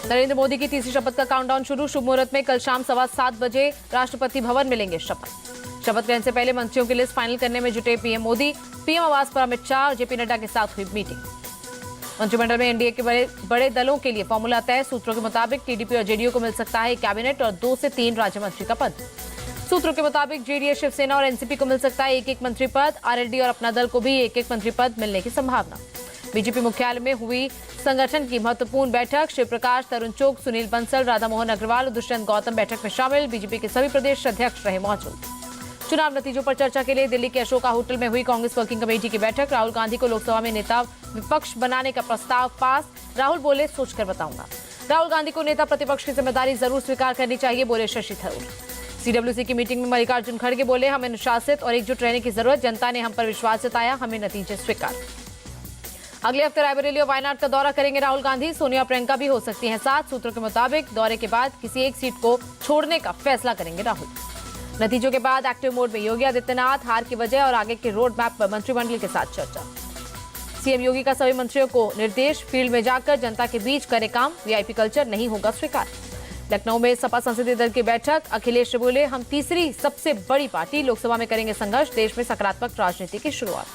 नरेंद्र मोदी की तीसरी शपथ का काउंटडाउन शुरू। शुभ मुहूर्त में कल शाम 7:15 बजे राष्ट्रपति भवन में लेंगे शपथ। शपथ ग्रहण से पहले मंत्रियों की लिस्ट फाइनल करने में जुटे पीएम मोदी। पीएम आवास पर अमित शाह और जेपी नड्डा के साथ हुई मीटिंग। मंत्रिमंडल में एनडीए के बड़े दलों के लिए फॉर्मूला तय। सूत्रों के मुताबिक टीडीपी और जेडीयू को मिल सकता है कैबिनेट और 2 से 3 राज्य मंत्री का पद। सूत्रों के मुताबिक जेडीएस, शिवसेना और एनसीपी को मिल सकता है एक मंत्री पद। आरएलडी और अपना दल को भी एक मंत्री पद मिलने की संभावना। बीजेपी मुख्यालय में हुई संगठन की महत्वपूर्ण बैठक। शिव प्रकाश, तरुण चुग, सुनील बंसल, राधा मोहन अग्रवाल और दुष्यंत गौतम बैठक में शामिल। बीजेपी के सभी प्रदेश अध्यक्ष रहे मौजूद। चुनाव नतीजों पर चर्चा के लिए दिल्ली के अशोका होटल में हुई कांग्रेस वर्किंग कमेटी की बैठक। राहुल गांधी को लोकसभा में नेता विपक्ष बनाने का प्रस्ताव पास। राहुल बोले, सोचकर बताऊंगा। राहुल गांधी को नेता प्रतिपक्ष की जिम्मेदारी जरूर स्वीकार करनी चाहिए, बोले शशि थरूर। सीडब्ल्यूसी की मीटिंग में मल्लिकार्जुन खड़गे बोले, हमें अनुशासित और एकजुट रहने की जरूरत। जनता ने हम पर विश्वास जताया, हमें नतीजे स्वीकार। अगले हफ्ते रायबरेली और वायनाड का दौरा करेंगे राहुल गांधी। सोनिया, प्रियंका भी हो सकती हैं साथ। सूत्रों के मुताबिक दौरे के बाद किसी एक सीट को छोड़ने का फैसला करेंगे राहुल। नतीजों के बाद एक्टिव मोड में योगी आदित्यनाथ। हार की वजह और आगे के रोड मैप पर मंत्रिमंडल के साथ चर्चा। सीएम योगी का सभी मंत्रियों को निर्देश, फील्ड में जाकर जनता के बीच करे काम। वीआईपी कल्चर नहीं होगा स्वीकार। लखनऊ में सपा संसदीय दल की बैठक। अखिलेश बोले, हम तीसरी सबसे बड़ी पार्टी, लोकसभा में करेंगे संघर्ष। देश में सकारात्मक राजनीति की शुरुआत।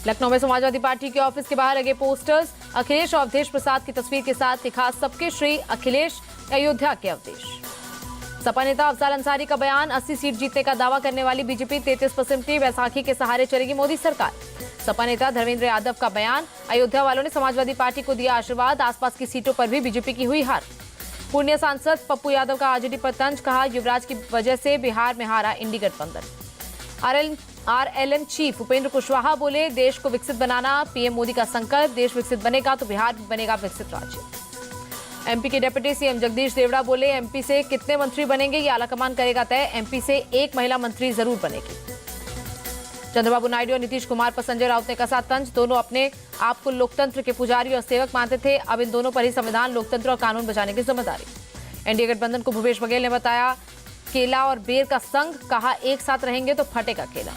लखनऊ में समाजवादी पार्टी के ऑफिस के बाहर लगे पोस्टर्स। अखिलेश और अवधेश प्रसाद की तस्वीर के साथ लिखा, सबके श्री अखिलेश, अयोध्या के अवधेश। सपा नेता अफजाल अंसारी का बयान, 80 सीट जीतने का दावा करने वाली बीजेपी 33% की बैसाखी के सहारे चलेगी मोदी सरकार। सपा नेता धर्मेंद्र यादव का बयान, अयोध्या वालों ने समाजवादी पार्टी को दिया आशीर्वाद। आसपास की सीटों पर भी बीजेपी की हुई हार। पूर्णिया सांसद पप्पू यादव का आरजेडी पर तंज, कहा युवराज की वजह से बिहार में हारा इंडी गठबंधन। आरएलएन चीफ उपेंद्र कुशवाहा बोले, देश को विकसित बनाना पीएम मोदी का संकल्प। देश विकसित बनेगा तो बिहार भी बनेगा विकसित राज्य। एमपी के डिप्टी सीएम जगदीश देवड़ा बोले, एमपी से कितने मंत्री बनेंगे ये आलाकमान करेगा तय। एमपी से एक महिला मंत्री जरूर बनेगी। चंद्रबाबू नायडू और नीतीश कुमार पर संजय राउत ने कसा तंज। दोनों अपने आप को लोकतंत्र के पुजारी और सेवक मानते थे। अब इन दोनों पर ही संविधान, लोकतंत्र और कानून बचाने की जिम्मेदारी। एनडीए गठबंधन को भूपेश बघेल ने बताया केला और बेर का संग, कहा एक साथ रहेंगे तो फटेगा केला।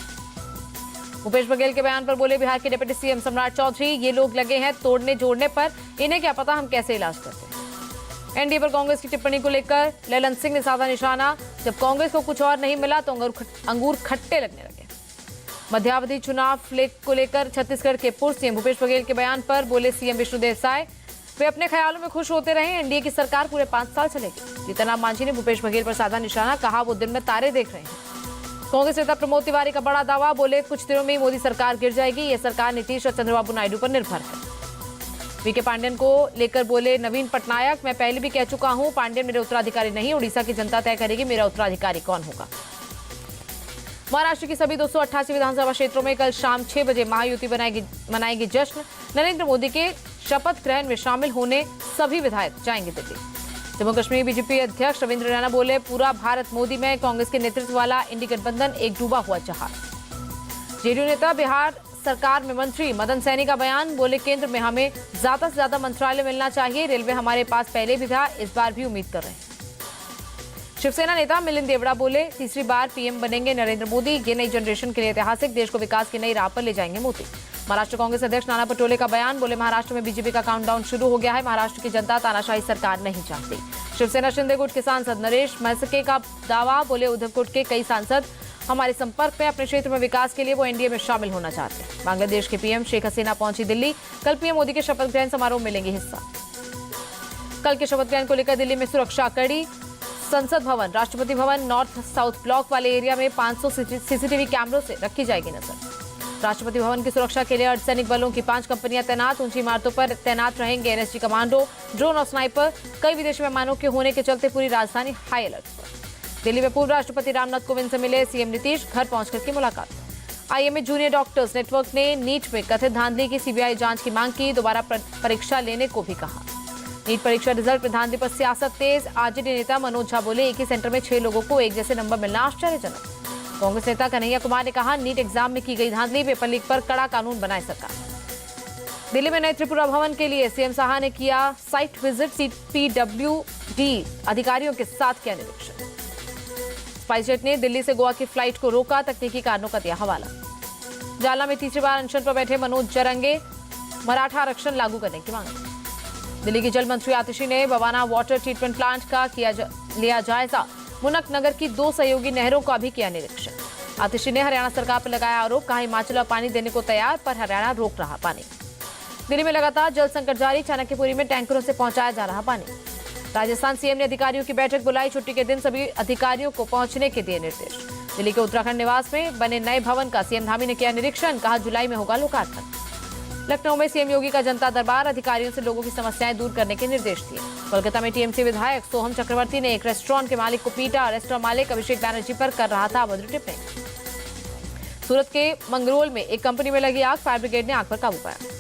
भूपेश बघेल के बयान पर बोले बिहार के डिप्टी सीएम सम्राट चौधरी, ये लोग लगे हैं तोड़ने जोड़ने पर, इन्हें क्या पता हम कैसे इलाज करते हैं। एनडीए पर कांग्रेस की टिप्पणी को लेकर ललन सिंह ने साधा निशाना, जब कांग्रेस को कुछ और नहीं मिला तो अंगूर खट्टे लगने लगे। मध्यावधि चुनाव को लेकर छत्तीसगढ़ के पूर्व सीएम भूपेश बघेल के बयान पर बोले सीएम विष्णुदेव साय, वे अपने ख्यालों में खुश होते रहे। एनडीए की सरकार पूरे 5 साल चलेगी। जीतनराम मांझी ने भूपेश बघेल पर साधा निशाना, कहा वो दिन में तारे देख रहे हैं। कांग्रेस नेता प्रमोद तिवारी का बड़ा दावा, बोले कुछ दिनों में मोदी सरकार गिर जाएगी। ये सरकार नीतीश और चंद्रबाबू नायडू पर निर्भर है। वीके पांडेयन को लेकर बोले नवीन पटनायक, मैं पहले भी कह चुका हूं, पांडेयन मेरे उत्तराधिकारी नहीं, उड़ीसा की जनता तय करेगी मेरा उत्तराधिकारी कौन होगा। महाराष्ट्र की सभी 288 विधानसभा क्षेत्रों में कल शाम 6 बजे महायुति मनाएगी जश्न। नरेंद्र मोदी के शपथ ग्रहण में शामिल होने सभी विधायक जाएंगे दिल्ली। जम्मू कश्मीर बीजेपी अध्यक्ष रविंद्र रैना बोले, पूरा भारत मोदी में, कांग्रेस के नेतृत्व वाला इंडी गठबंधन एक डूबा हुआ जहाज। जेडीयू नेता बिहार सरकार में मंत्री मदन सैनी का बयान, बोले केंद्र में हमें ज्यादा से ज्यादा मंत्रालय मिलना चाहिए। रेलवे हमारे पास पहले भी था, इस बार भी उम्मीद कर रहे हैं। शिवसेना नेता मिलिंद देवड़ा बोले, तीसरी बार पीएम बनेंगे नरेंद्र मोदी। ये नई जनरेशन के लिए ऐतिहासिक, देश को विकास की नई राह पर ले जाएंगे मोदी। महाराष्ट्र कांग्रेस अध्यक्ष नाना पटोले का बयान, बोले महाराष्ट्र में बीजेपी का काउंटडाउन शुरू हो गया है। महाराष्ट्र की जनता तानाशाही सरकार नहीं चाहती। शिवसेना शिंदे गुट के सांसद नरेश महसके का दावा, बोले उद्धव गुट के कई सांसद हमारे संपर्क में, अपने क्षेत्र में विकास के लिए वो एनडीए में शामिल होना चाहते हैं। बांग्लादेश के पीएम शेख हसीना पहुंची दिल्ली। कल पीएम मोदी के शपथ ग्रहण समारोह में लेंगे हिस्सा। कल के शपथ ग्रहण को लेकर दिल्ली में सुरक्षा कड़ी। संसद भवन, Rashtrapati Bhavan, north south block वाले एरिया में 500 सीसीटीवी कैमरों से रखी जाएगी नजर। राष्ट्रपति भवन की सुरक्षा के लिए अर्धसैनिक बलों की 5 कंपनियां तैनात। ऊंची इमारतों पर तैनात रहेंगे एनएसजी कमांडो, ड्रोन और स्नाइपर। कई विदेशी मेहमानों के होने के चलते पूरी राजधानी हाई अलर्ट पर। दिल्ली में पूर्व राष्ट्रपति रामनाथ कोविंद से मिले सीएम नीतीश, घर पहुंचकर की मुलाकात। आईएमए जूनियर डॉक्टर्स नेटवर्क ने नीट में कथित धांधली की सीबीआई जांच की मांग की। दोबारा परीक्षा लेने को भी कहा। नीट परीक्षा रिजल्ट में धांधली पर सियासत तेज। आरजेडी नेता मनोज झा बोले, एक ही सेंटर में 6 लोगों को एक जैसे नंबर मिलना आश्चर्यजनक। कांग्रेस नेता कन्हैया कुमार ने कहा, नीट एग्जाम में की गई धांधली, पेपर लीक पर कड़ा कानून बनाए सरकार। दिल्ली में नए त्रिपुरा भवन के लिए सीएम साहा ने किया साइट विजिट। पीडब्ल्यूडी अधिकारियों के साथ किया निरीक्षण। स्पाइसजेट ने दिल्ली से गोवा की फ्लाइट को रोका, तकनीकी कारणों का दिया हवाला। जालना में तीसरी बार अनशन पर बैठे मनोज जरंगे, मराठा आरक्षण लागू करने की मांग। दिल्ली की जल मंत्री आतिशी ने बवाना वाटर ट्रीटमेंट प्लांट का लिया जायजा। मुनक नगर की 2 सहयोगी नहरों का भी किया निरीक्षण। आतिशी ने हरियाणा सरकार पर लगाया आरोप, कहा हिमाचल अब पानी देने को तैयार, पर हरियाणा रोक रहा पानी। दिल्ली में लगातार जल संकट जारी, चाणक्यपुरी में टैंकरों से पहुंचाया जा रहा पानी। राजस्थान सीएम ने अधिकारियों की बैठक बुलाई, छुट्टी के दिन सभी अधिकारियों को पहुंचने के दिए निर्देश। दिल्ली के उत्तराखंड निवास में बने नए भवन का सीएम धामी ने किया निरीक्षण, कहा जुलाई में होगा लोकार्पण। लखनऊ में सीएम योगी का जनता दरबार, अधिकारियों से लोगों की समस्याएं दूर करने के निर्देश दिए। कोलकाता में टीएमसी विधायक सोहम चक्रवर्ती ने एक रेस्टोरेंट के मालिक को पीटा, रेस्टोरेंट मालिक अभिषेक बैनर्जी पर कर रहा था अभद्र टिप्पणी। सूरत के मंगरोल में एक कंपनी में लगी आग, फायर ब्रिगेड ने आग पर काबू पाया।